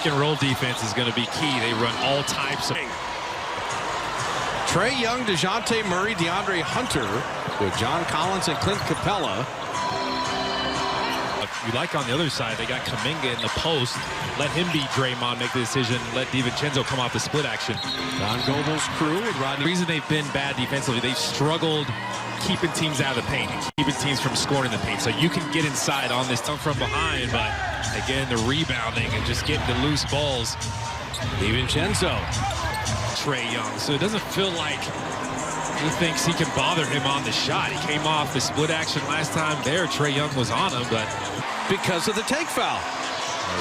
pick and roll defense is going to be key. They run all types of. Trae Young, DeJounte Murray, DeAndre Hunter with John Collins and Clint Capella. You like on the other side, they got Kuminga in the post. Let him be Draymond, make the decision. Let DiVincenzo come off the split action. Don Gobel's crew with Rodney. The reason they've been bad defensively, they've struggled keeping teams out of the paint and keeping teams from scoring in the paint. So you can get inside on this from behind, but again, the rebounding and just getting the loose balls. DiVincenzo. Trae Young. So it doesn't feel like he thinks he can bother him on the shot. He came off the split action last time there. Trae Young was on him, but because of the take foul.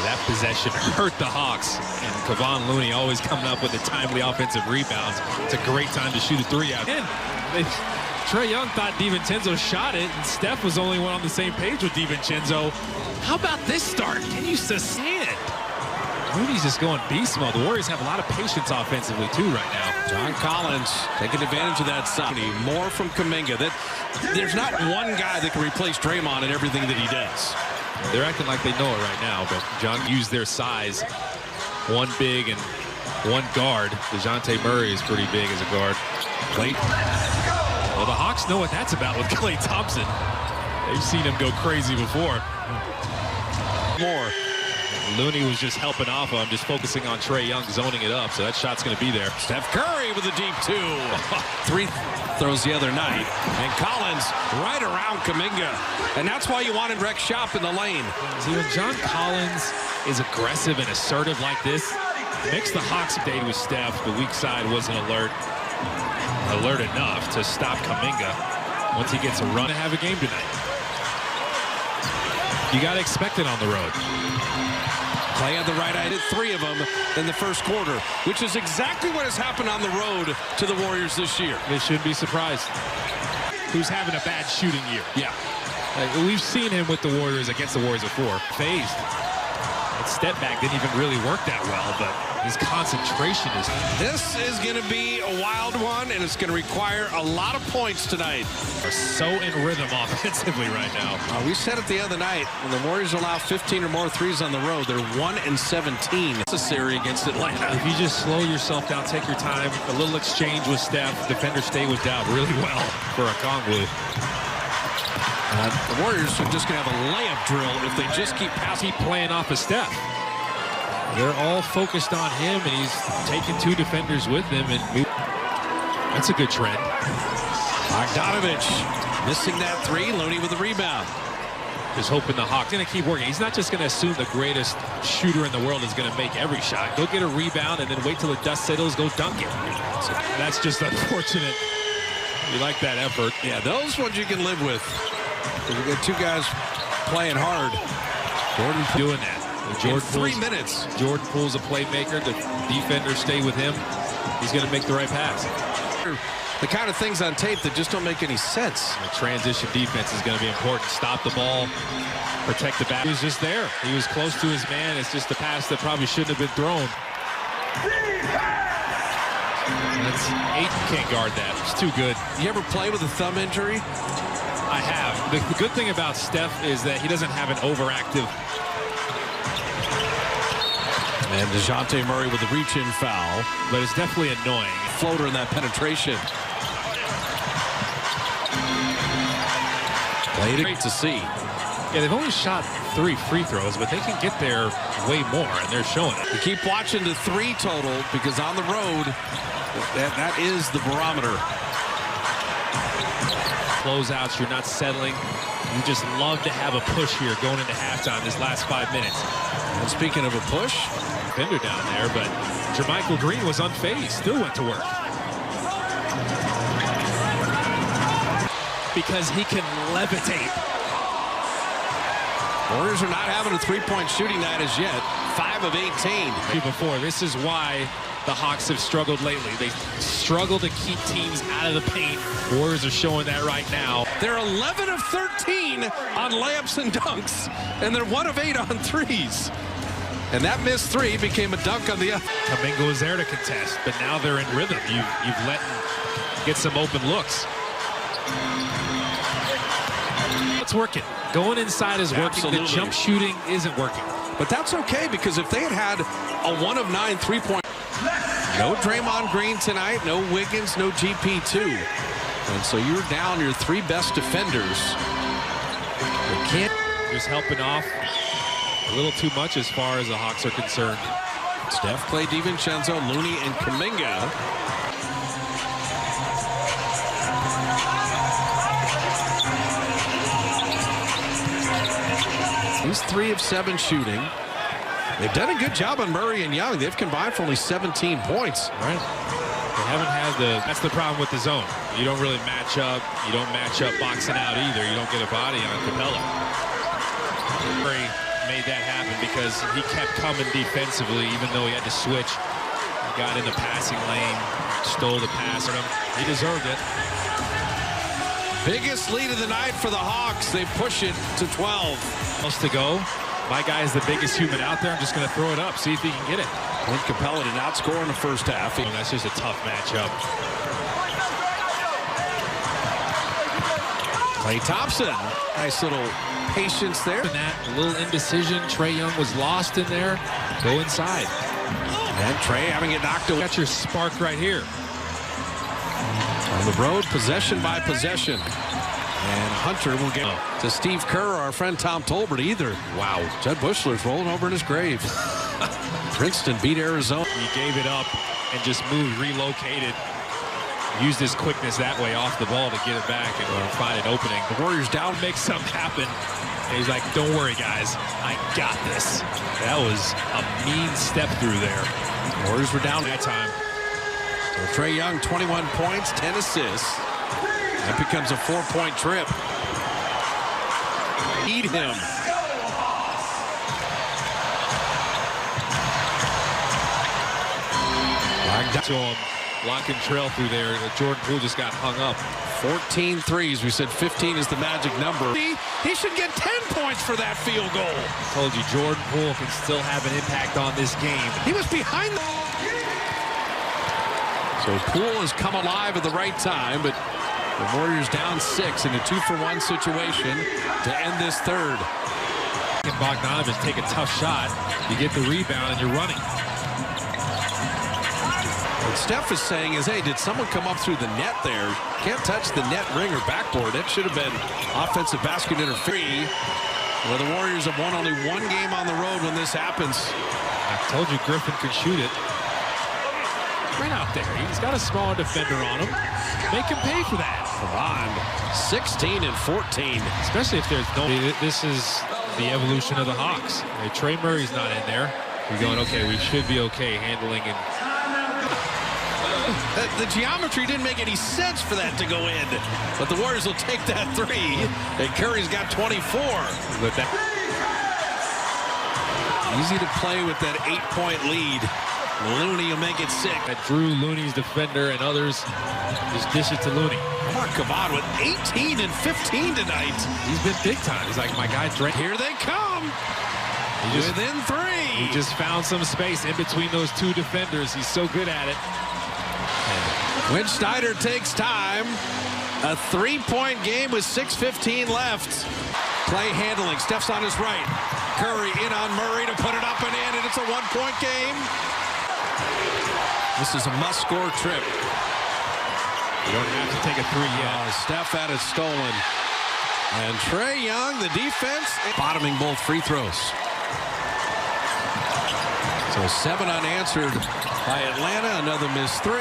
That possession hurt the Hawks. And Kevon Looney always coming up with the timely offensive rebounds. It's a great time to shoot a three out. And Trae Young thought DiVincenzo shot it, and Steph was the only one on the same page with DiVincenzo. How about this start? Can you sustain it? Looney's just going beast mode. The Warriors have a lot of patience offensively, too, right now. John Collins taking advantage of that side. More from Kuminga. There's not one guy that can replace Draymond in everything that he does. They're acting like they know it right now, but John used their size. One big and one guard. DeJounte Murray is pretty big as a guard. Late. Well, the Hawks know what that's about with Klay Thompson. They've seen him go crazy before. More. Looney was just helping off of him, just focusing on Trae Young, zoning it up, so that shot's going to be there. Steph Curry with a deep two. 3 throws the other night. And Collins right around Kuminga. And that's why you wanted Rex Shop in the lane. See, when John Collins is aggressive and assertive like this, makes the Hawks day with Steph. The weak side wasn't alert enough to stop Kuminga. Once he gets a run to have a game tonight. You got to expect it on the road. Klay had the right eye, did 3 of them in the first quarter, which is exactly what has happened on the road to the Warriors this year. They shouldn't be surprised. Who's having a bad shooting year? Yeah. We've seen him with the Warriors against the Warriors before. Phased. That step back didn't even really work that well, but his concentration is... This is going to be a wild one, and it's going to require a lot of points tonight. They're so in rhythm offensively right now. We said it the other night, when the Warriors allow 15 or more threes on the road, they're 1-17 necessary against Atlanta. If you just slow yourself down, take your time, a little exchange with Steph, defenders stay with Dow really well for Okongwu. The Warriors are just going to have a layup drill if they just keep passing. Playing off of Steph. They're all focused on him, and he's taking 2 defenders with him. And that's a good trend. Bogdanovich missing that 3. Looney with the rebound. Just hoping the Hawks going to keep working. He's not just going to assume the greatest shooter in the world is going to make every shot. Go get a rebound and then wait till the dust settles, go dunk it. So that's just unfortunate. You like that effort. Yeah, those ones you can live with. You got 2 guys playing hard. Jordan doing that. Jordan 3 minutes. Jordan Poole's a playmaker. The defenders stay with him. He's going to make the right pass. The kind of things on tape that just don't make any sense. The transition defense is going to be important. Stop the ball, protect the back. He was just there. He was close to his man. It's just a pass that probably shouldn't have been thrown. That's 8. Can't guard that. It's too good. You ever play with a thumb injury? I have. The good thing about Steph is that he doesn't have an overactive. And DeJounte Murray with the reach-in foul. But it's definitely annoying. Floater in that penetration. Great to see. Yeah, they've only shot 3 free throws, but they can get there way more, and they're showing it. You keep watching the 3 total, because on the road, that is the barometer. Closeouts, you're not settling. You just love to have a push here going into halftime this last 5 minutes. And speaking of a push, defender down there, but Jermichael Green was unfazed, still went to work. Because he can levitate. Warriors are not having a 3-point shooting night as yet. 5 of 18. Before, this is why the Hawks have struggled lately. They struggle to keep teams out of the paint. Warriors are showing that right now. They're 11 of 13 on layups and dunks, and they're 1 of 8 on threes. And that missed 3 became a dunk on the other. Kuminga was there to contest, but now they're in rhythm. You've let them get some open looks. It's working. Going inside is working. Absolutely. The jump shooting isn't working. But that's okay, because if they had a 1 of 9 3-point, no Draymond Green tonight, no Wiggins, no GP2. And so you're down your 3 best defenders. They can't. Just helping off a little too much as far as the Hawks are concerned. Steph, Clay, DiVincenzo, Looney, and Kuminga. He's 3 of 7 shooting. They've done a good job on Murray and Young. They've combined for only 17 points. Right. They haven't had that's the problem with the zone. You don't really match up. You don't match up boxing out either. You don't get a body on Capella. Murray made that happen because he kept coming defensively, even though he had to switch. He got in the passing lane, stole the pass on him. He deserved it. Biggest lead of the night for the Hawks. They push it to 12. Else to go. My guy is the biggest human out there. I'm just going to throw it up, see if he can get it. Clint Capella did not score in the first half. And that's just a tough matchup. Klay Thompson, nice little patience there. And that a little indecision. Trae Young was lost in there. Go inside. And Trae having it knocked away. Got your spark right here. On the road, possession by possession. And Hunter will get to Steve Kerr, our friend Tom Tolbert either. Wow. Jud Buechler's rolling over in his grave. Princeton beat Arizona. He gave it up and just moved, relocated. Used his quickness that way off the ball to get it back and find an opening. The Warriors down. Make something happen. And he's like, don't worry, guys. I got this. That was a mean step through there. Warriors were down that time. So Trae Young, 21 points, 10 assists. That becomes a 4-point trip. Eat him. To him, lock and trail through there. Jordan Poole just got hung up. 14 threes. We said 15 is the magic number. He should get 10 points for that field goal. Told you, Jordan Poole can still have an impact on this game. He was behind the... So Poole has come alive at the right time, but the Warriors down 6 in a 2-for-1 situation to end this third. And Bogdanovich take a tough shot. You get the rebound and you're running. What Steph is saying is, hey, did someone come up through the net there? Can't touch the net ring or backboard. That should have been offensive basket interference. Well, the Warriors have won only 1 game on the road when this happens. I told you Griffin could shoot it. Right out there. He's got a small defender on him. Make him pay for that. Come on. 16 and 14. Especially if there's no... This is the evolution of the Hawks. Trey Murray's not in there. You're going, okay, we should be okay handling and... The geometry didn't make any sense for that to go in. But the Warriors will take that 3. And Curry's got 24. With that. Easy to play with that 8-point lead. Looney will make it 6. Drew Looney's defender and others just dish it to Looney. How about Kavon with 18 and 15 tonight? He's been big time. He's like, my guy, Drake. Here they come. Within 3. He just found some space in between those 2 defenders. He's so good at it. When Snyder takes time, a 3-point game with 6:15 left. Play handling. Steph's on his right. Curry in on Murray to put it up and in, and it's a 1-point game. This is a must-score trip. You don't have to take a 3 yet. Steph had it stolen. And Trae Young, the defense, bottoming both free throws. So 7 unanswered by Atlanta. Another missed 3.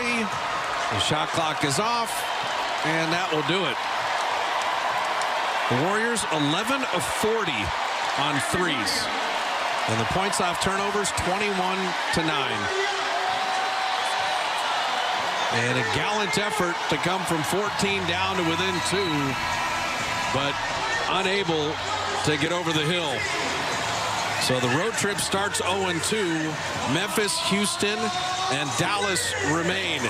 The shot clock is off, and that will do it. The Warriors 11 of 40 on threes. And the points off turnovers 21-9. And a gallant effort to come from 14 down to within 2, but unable to get over the hill. So the road trip starts 0-2. Memphis, Houston, and Dallas remain.